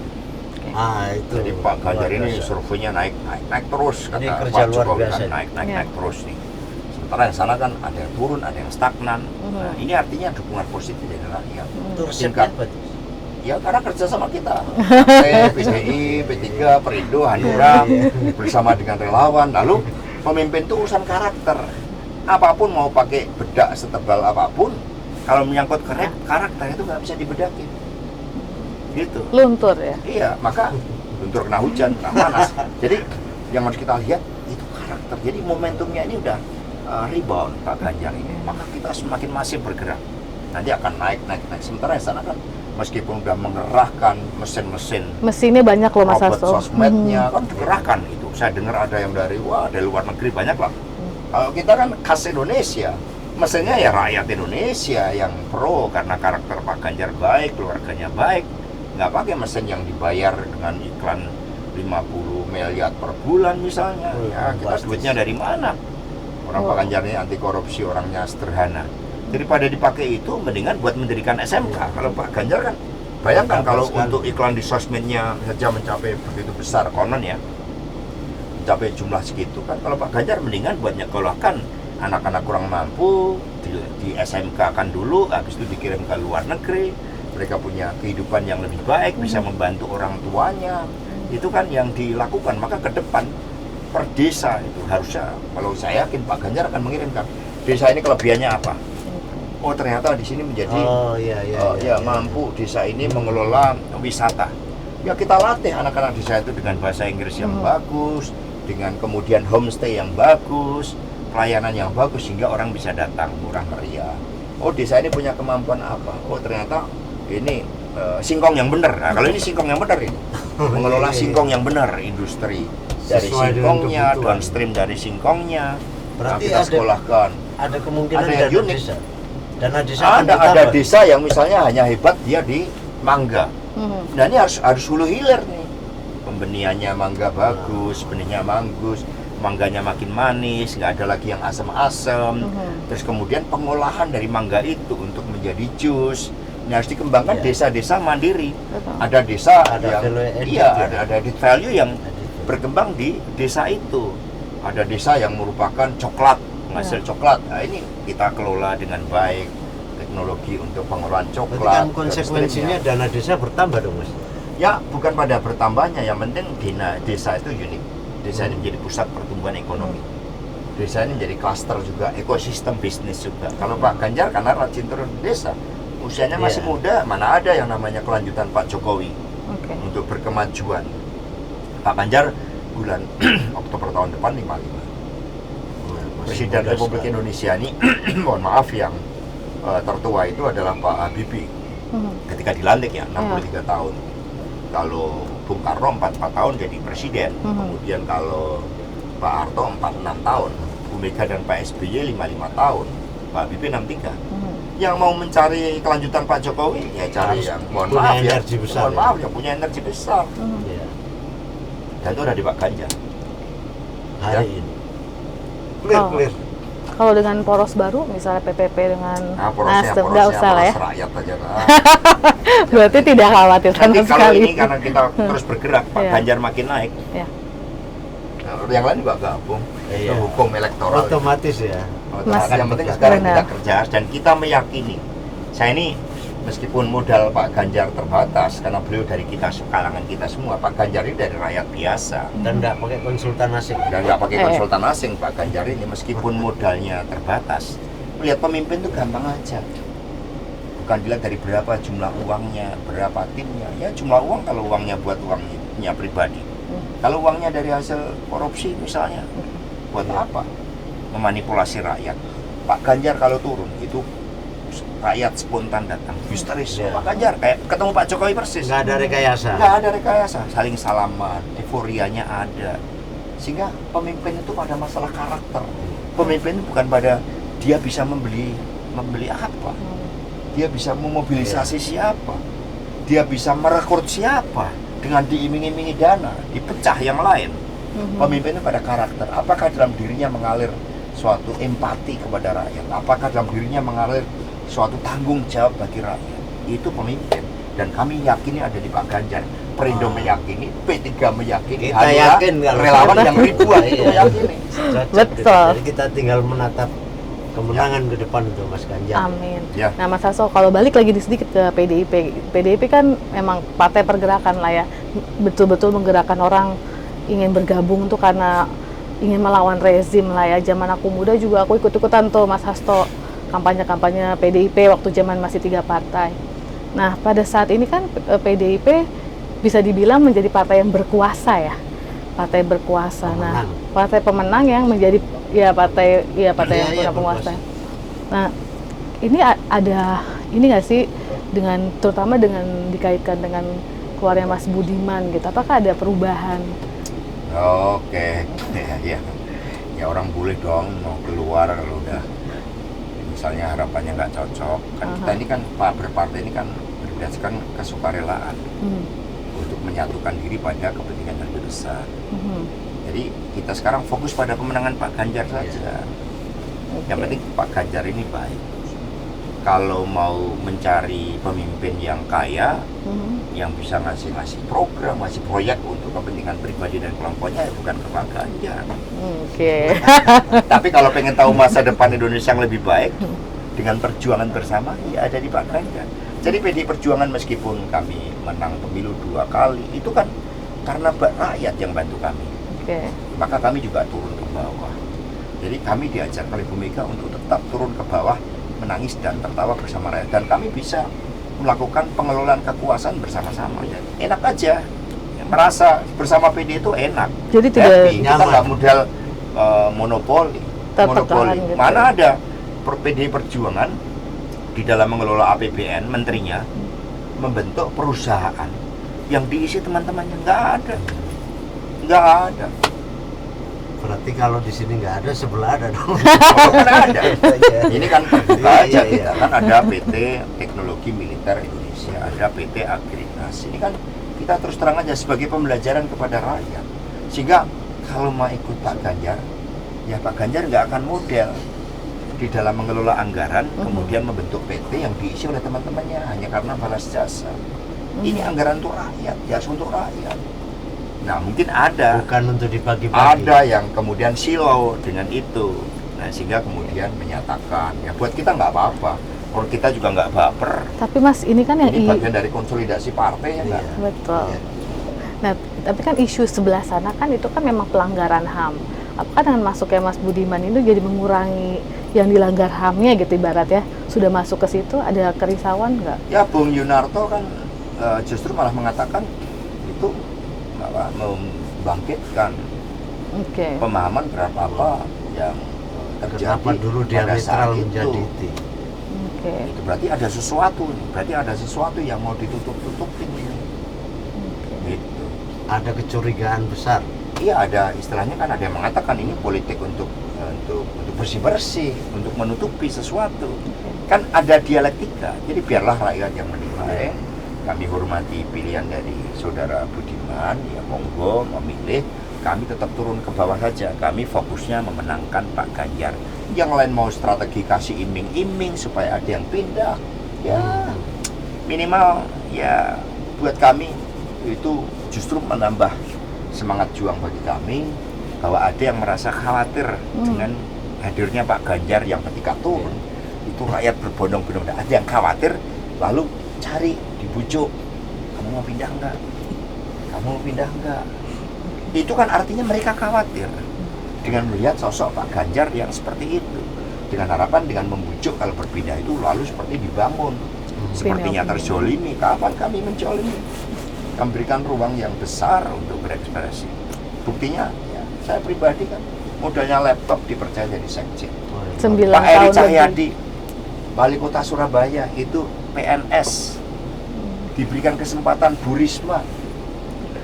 Itu. Jadi Pak Ganjar luar ini biasa. surveinya naik terus, Ini kata kerja Pak luar Jokowi biasa kan ini. naik Iya. terus nih. Sementara yang sana kan ada yang turun, ada yang stagnan. Nah, ini artinya dukungan positif dari rakyat. Itu resepnya Tingkat. apa tuh? Ya karena kerja sama kita, PDI, P3, Perindo, Hanura, bersama dengan relawan. Lalu pemimpin itu urusan karakter. Apapun mau pakai bedak setebal apapun, kalau menyangkut karakter itu nggak bisa dibedakin. Gitu. Luntur ya. Iya, maka luntur kena hujan, kena panas. Jadi yang harus kita lihat itu karakter. Jadi momentumnya ini udah rebound Pak Ganjar ini. Maka kita semakin masih bergerak. Nanti akan naik. Sementara yang sana kan meskipun udah mengerahkan mesin-mesin Mesinnya banyak loh Mas robot Hasto. sosmednya kan dikerahkan itu. Saya dengar ada yang dari luar negeri banyak lah. Kalau kita kan khas Indonesia. Mesinnya ya rakyat Indonesia yang pro karena karakter Pak Ganjar baik, keluarganya baik. Nggak pakai mesin yang dibayar dengan iklan 50 miliar per bulan misalnya. Ya, kita Pasti. duitnya dari mana? Orang Pak Ganjar ini anti korupsi, orangnya sederhana. Daripada dipakai itu, mendingan buat mendirikan SMK. Kalau Pak Ganjar kan, bayangkan Gampang kalau sekali. untuk iklan di sosmednya saja mencapai begitu besar, konon ya, mencapai jumlah segitu kan. Kalau Pak Ganjar mendingan buat nyekolahkan anak-anak kurang mampu, di SMK kan dulu, habis itu dikirim ke luar negeri. Mereka punya kehidupan yang lebih baik, bisa membantu orang tuanya. Itu kan yang dilakukan. Maka ke depan per desa itu harusnya, kalau saya yakin Pak Ganjar akan mengirimkan desa ini kelebihannya apa. Oh ternyata di sini menjadi Iya. mampu desa ini mengelola wisata. Ya kita latih anak-anak desa itu dengan bahasa Inggris yang bagus, dengan kemudian homestay yang bagus, pelayanan yang bagus sehingga orang bisa datang murah meriah. Oh desa ini punya kemampuan apa? Oh ternyata ini singkong yang benar. Nah, kalau ini singkong yang benar ini mengelola singkong yang benar, industri dari Sesuai dengan singkongnya, kebutuhan. downstream dari singkongnya. Berarti kita ada- sekolahkan. Ada kemungkinan Ada yang dana unik. desa. Dana desa akan Ada ditambah. desa yang misalnya hanya hebat dia di mangga. Nah ini harus hulu hilir nih. Pembeniannya mangga bagus, benihnya bagus, mangganya makin manis, nggak ada lagi yang asam-asam. Terus kemudian pengolahan dari mangga itu untuk menjadi jus, Ini harus dikembangkan Iya. desa-desa mandiri. Betul. Ada desa Ada yang value added iya, ya. ada added value yang Jadi, berkembang di desa itu. Ada desa yang merupakan coklat, penghasil coklat. Nah, ini kita kelola dengan baik, teknologi untuk pengolahan berarti coklat. kan konsekuensinya dana desa bertambah dong Mas. Ya, bukan pada bertambahnya, yang penting desa itu unik. Desa ini menjadi pusat pertumbuhan ekonomi. Desa ini menjadi klaster juga, ekosistem bisnis juga. Kalau Pak Ganjar karena rajin turun di desa, usianya masih Iya. muda, mana ada yang namanya kelanjutan Pak Jokowi Oke. untuk berkemajuan. Pak Ganjar bulan Oktober tahun depan 55. Masih Presiden muda Republik sekali. Indonesia ini, mohon maaf, yang tertua itu adalah Pak Habibie. Mhm. Ketika dilantik ya, 63 tahun. Kalau Bung Karno 44 tahun jadi presiden. Kemudian kalau Pak Harto 46 tahun. Bu Mega dan Pak SBY 55 tahun. Pak Habibie 63. Mhm. Yang mau mencari kelanjutan Pak Jokowi, ya cari Harus yang mohon punya maaf ya, energi besar mohon ya. maaf yang punya energi besar. Mhm. Iya. Dan itu ada di Pak Ganjar. Hari Ya. ini. Clear, Oh. clear. Kalau dengan poros baru, misalnya PPP dengan Nah, porosnya, Nasdem, nggak usah lah ya. poros rakyat aja. Berarti tidak khawatir sama Nanti kalau sekali. ini karena kita terus bergerak, Pak Iya. Ganjar makin naik. Iya. Nah, yang lain juga gabung. Iya. Itu hukum elektoral. Otomatis ya. Mas- Yang penting sekarang Benar. kita kerja dan kita meyakini. Saya ini meskipun modal Pak Ganjar terbatas karena beliau dari kita kalangan kita semua, Pak Ganjar ini dari rakyat biasa Dan nggak pakai konsultan asing. dan nggak pakai Eh. konsultan asing. Pak Ganjar ini meskipun modalnya terbatas, melihat pemimpin itu gampang aja. Bukan dilihat dari berapa jumlah uangnya, berapa timnya. Ya jumlah uang kalau uangnya buat uangnya pribadi. Kalau uangnya dari hasil korupsi misalnya, buat apa? Memanipulasi rakyat. Pak Ganjar kalau turun itu rakyat spontan datang, histeris. Iya. Pak Ganjar kayak ketemu Pak Jokowi persis. Nggak ada rekayasa. Nggak ada rekayasa, saling salaman, euforianya ada. Sehingga pemimpin itu pada masalah karakter. Pemimpin itu bukan pada dia bisa membeli apa, dia bisa memobilisasi siapa, dia bisa merekrut siapa dengan diiming-imingi dana, dipecah yang lain. Mhm. Pemimpin itu pada karakter. Apakah dalam dirinya mengalir suatu empati kepada rakyat? Apakah dalam dirinya mengalir suatu tanggung jawab bagi rakyat? Itu pemimpin. Dan kami yakini ada di Pak Ganjar. Perindo meyakini, P3 meyakini, Kita Hanura, yakin kalau relawan kita- yang ribuan itu Iya. meyakini. Cocok. Betul. Jadi kita tinggal menatap kemenangan ke depan untuk Mas Ganjar. Amin. Ya. Nah Mas Hasto, kalau balik lagi sedikit ke PDIP, PDIP kan memang partai pergerakan lah ya, betul-betul menggerakkan orang ingin bergabung tuh karena ingin melawan rezim lah ya. Zaman aku muda juga aku ikut-ikutan tuh Mas Hasto, kampanye-kampanye PDIP waktu zaman masih 3 partai. Nah pada saat ini kan PDIP bisa dibilang menjadi partai yang berkuasa ya, partai berkuasa. Nah Pemenang. partai pemenang yang menjadi partai Iya, yang iya, punya penguasa. berkuasa. Nah, ini ada ini nggak sih dengan terutama dengan dikaitkan dengan keluarnya Mas Budiman gitu. Apakah ada perubahan? Oke, ya. Ya orang boleh dong mau keluar kalau udah misalnya harapannya nggak cocok. Kan kita ini kan berpartai ini kan berdasarkan kesukarelaan untuk menyatukan diri pada kepentingan yang lebih besar. Jadi kita sekarang fokus pada kemenangan Pak Ganjar saja. Yang penting Pak Ganjar ini baik. Kalau mau mencari pemimpin yang kaya, yang bisa ngasih program, ngasih proyek untuk kepentingan pribadi dan kelompoknya, ya bukan ke Pak Ganjar. Oke. Tapi kalau pengen tahu masa depan Indonesia yang lebih baik dengan perjuangan bersama, ya ada di Pak Ganjar. Jadi PDI Perjuangan meskipun kami menang pemilu 2 kali, itu kan karena rakyat yang bantu kami. Oke. Maka kami juga turun ke bawah. Jadi kami diajar oleh Bu Mega untuk tetap turun ke bawah, menangis dan tertawa bersama rakyat. Dan kami bisa melakukan pengelolaan kekuasaan bersama-sama. Ya, enak aja. Ya, merasa bersama PD itu enak. Jadi tidak Happy. Kita nyaman. nggak modal monopoli. Tertekan gitu. Mana ada PDI Perjuangan di dalam mengelola APBN, menterinya membentuk perusahaan yang diisi teman-temannya. Nggak ada. Nggak ada. Berarti kalau di sini nggak ada, sebelah ada dong. Oh, kan ada. Iya. Ini kan terbuka Iya, aja iya, kita. iya. Kan ada PT Teknologi Militer Indonesia, ada PT Agrinas. Ini kan kita terus terang aja sebagai pembelajaran kepada rakyat. Sehingga kalau mau ikut Pak Ganjar, ya Pak Ganjar nggak akan model. di dalam mengelola anggaran, kemudian membentuk PT yang diisi oleh teman-temannya hanya karena balas jasa. Ini anggaran untuk rakyat, ya untuk rakyat. Nah mungkin ada Bukan untuk dibagi-bagi. yang kemudian silau dengan itu. Nah sehingga kemudian menyatakan, ya buat kita nggak apa-apa. Orang kita juga nggak baper. Tapi Mas, ini kan yang Ini bagian dari konsolidasi partai ya nggak? Iya. betul. Iya. Nah, tapi kan isu sebelah sana kan itu kan memang pelanggaran HAM. Apakah dengan masuknya Mas Budiman itu jadi mengurangi yang dilanggar HAM-nya gitu ibarat ya? Sudah masuk ke situ, ada kerisauan nggak? Ya Bung Yunarto kan justru malah mengatakan itu malah membangkitkan Oke. pemahaman berapa apa yang terjadi Kenapa dulu pada saat diametral itu. menjadi itu? Oke. Itu berarti ada sesuatu nih, berarti ada sesuatu yang mau ditutup-tutupin ini. Gitu. Ada kecurigaan besar. Iya ada istilahnya kan ada yang mengatakan ini politik untuk bersih-bersih, untuk menutupi sesuatu. Kan ada dialektika. Jadi biarlah rakyat yang menilai. Kami hormati pilihan dari saudara Budiman, ya monggo memilih. Kami tetap turun ke bawah saja. Kami fokusnya memenangkan Pak Ganjar. Yang lain mau strategi kasih iming-iming supaya ada yang pindah. Ya minimal ya buat kami itu justru menambah semangat juang bagi kami bahwa ada yang merasa khawatir dengan hadirnya Pak Ganjar yang ketika turun itu rakyat berbondong-bondong. Ada yang khawatir lalu cari dibujuk, kamu mau pindah enggak? Kamu mau pindah enggak? Itu kan artinya mereka khawatir dengan melihat sosok Pak Ganjar yang seperti itu, dengan harapan dengan membujuk kalau berpindah itu lalu seperti dibangun sepertinya terzolimi. Kapan kami menjolimi? Kami berikan ruang yang besar untuk berekspresi. Buktinya ya, saya pribadi kan modalnya laptop dipercaya jadi sekjen. 9 Pak Eri tahun Cahyadi, Wali Kota Surabaya itu PNS, diberikan kesempatan Bu Risma,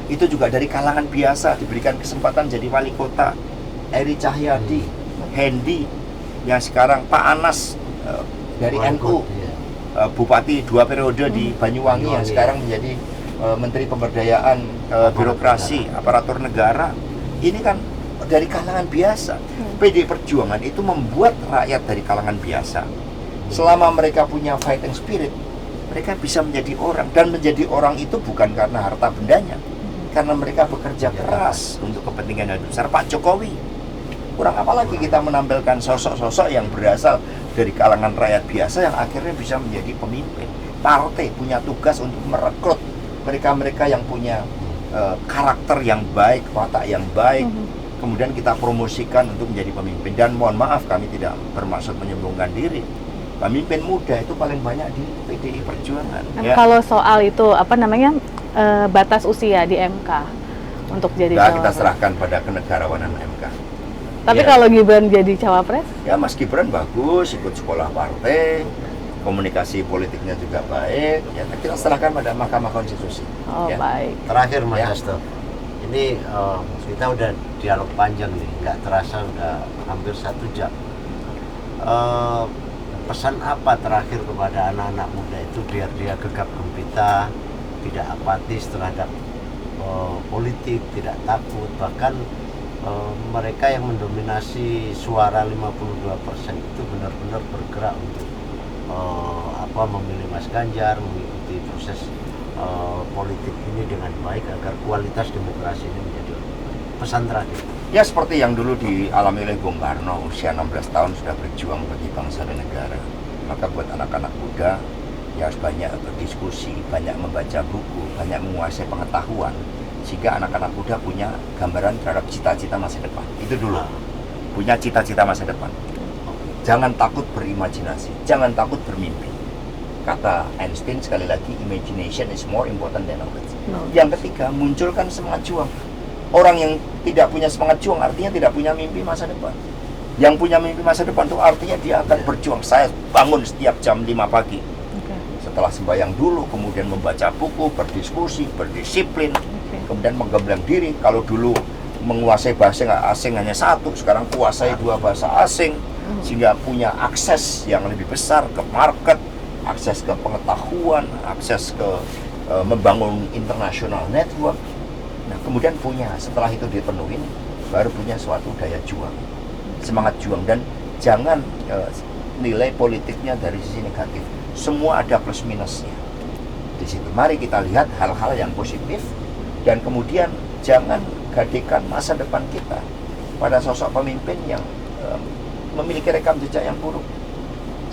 itu juga dari kalangan biasa diberikan kesempatan jadi wali kota. Eri Cahyadi, Hendi, yang sekarang Pak Anas dari NU, Bupati 2 periode di Banyuwangi yang sekarang menjadi Menteri Pemberdayaan Birokrasi Aparatur Negara. Ini kan dari kalangan biasa. PDI Perjuangan itu membuat rakyat dari kalangan biasa. Selama mereka punya fighting spirit, mereka bisa menjadi orang. Dan menjadi orang itu bukan karena harta bendanya, karena mereka bekerja keras untuk kepentingan yang besar. Pak Jokowi, kurang apa lagi kita menampilkan sosok-sosok yang berasal dari kalangan rakyat biasa yang akhirnya bisa menjadi pemimpin. Partai punya tugas untuk merekrut mereka-mereka yang punya karakter yang baik, watak yang baik, kemudian kita promosikan untuk menjadi pemimpin. Dan mohon maaf, kami tidak bermaksud menyombongkan diri. Pemimpin muda itu paling banyak di PDI Perjuangan. Ya. Kalau soal itu apa namanya batas usia di MK untuk jadi Nah, kita cawapres. serahkan pada kenegarawanan MK. Tapi Ya. kalau Gibran jadi cawapres? Ya Mas Gibran bagus, ikut sekolah partai, komunikasi politiknya juga baik. Ya kita serahkan pada Mahkamah Konstitusi. Oh Ya. baik. Terakhir Mas Ya. Hasto, ini kita udah dialog panjang nih, nggak terasa udah hampir 1 jam. Pesan apa terakhir kepada anak-anak muda itu biar dia gegap gempita, tidak apatis terhadap politik, tidak takut, bahkan mereka yang mendominasi suara 52% itu benar-benar bergerak untuk memilih Mas Ganjar, mengikuti proses politik ini dengan baik agar kualitas demokrasi ini menjadi lebih baik. Pesan terakhir. Ya seperti yang dulu dialami oleh Bung Karno, usia 16 tahun sudah berjuang bagi bangsa dan negara. Maka buat anak-anak muda ya harus banyak berdiskusi, banyak membaca buku, banyak menguasai pengetahuan, sehingga anak-anak muda punya gambaran terhadap cita-cita masa depan. Itu dulu, punya cita-cita masa depan. Jangan takut berimajinasi, jangan takut bermimpi. Kata Einstein sekali lagi, imagination is more important than knowledge. Yang ketiga, munculkan semangat juang. Orang yang tidak punya semangat juang artinya tidak punya mimpi masa depan. Yang punya mimpi masa depan itu artinya dia akan berjuang. Saya bangun setiap jam 5 pagi. Setelah sembahyang dulu, kemudian membaca buku, berdiskusi, berdisiplin, kemudian menggembleng diri. Kalau dulu menguasai bahasa asing hanya 1, sekarang kuasai 2 bahasa asing, sehingga punya akses yang lebih besar ke market, akses ke pengetahuan, akses ke membangun international network. Nah, kemudian setelah itu dipenuhi, baru punya suatu daya juang, semangat juang. Dan jangan nilai politiknya dari sisi negatif. Semua ada plus minusnya di situ. Mari kita lihat hal-hal yang positif, dan kemudian jangan gadekan masa depan kita pada sosok pemimpin yang memiliki rekam jejak yang buruk,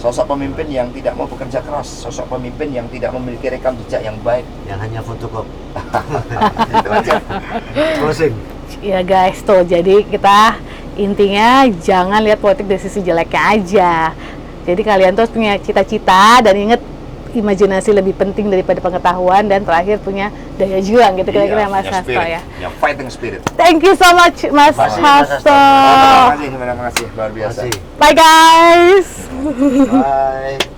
sosok pemimpin yang tidak mau bekerja keras, sosok pemimpin yang tidak memiliki rekam jejak yang baik, yang hanya fotokopi. itu aja. Closing. Ya guys, tuh jadi kita intinya jangan lihat politik dari sisi jeleknya aja. Jadi kalian tuh punya cita-cita, dan inget imajinasi lebih penting daripada pengetahuan, dan terakhir punya daya juang gitu kira-kira Iya, Mas punya Hasto spirit, ya. yang fighting spirit. Thank you so much Mas Makasih, Mas Hasto. Hasto. Terima kasih, luar biasa. Makasih. Bye guys. Bye.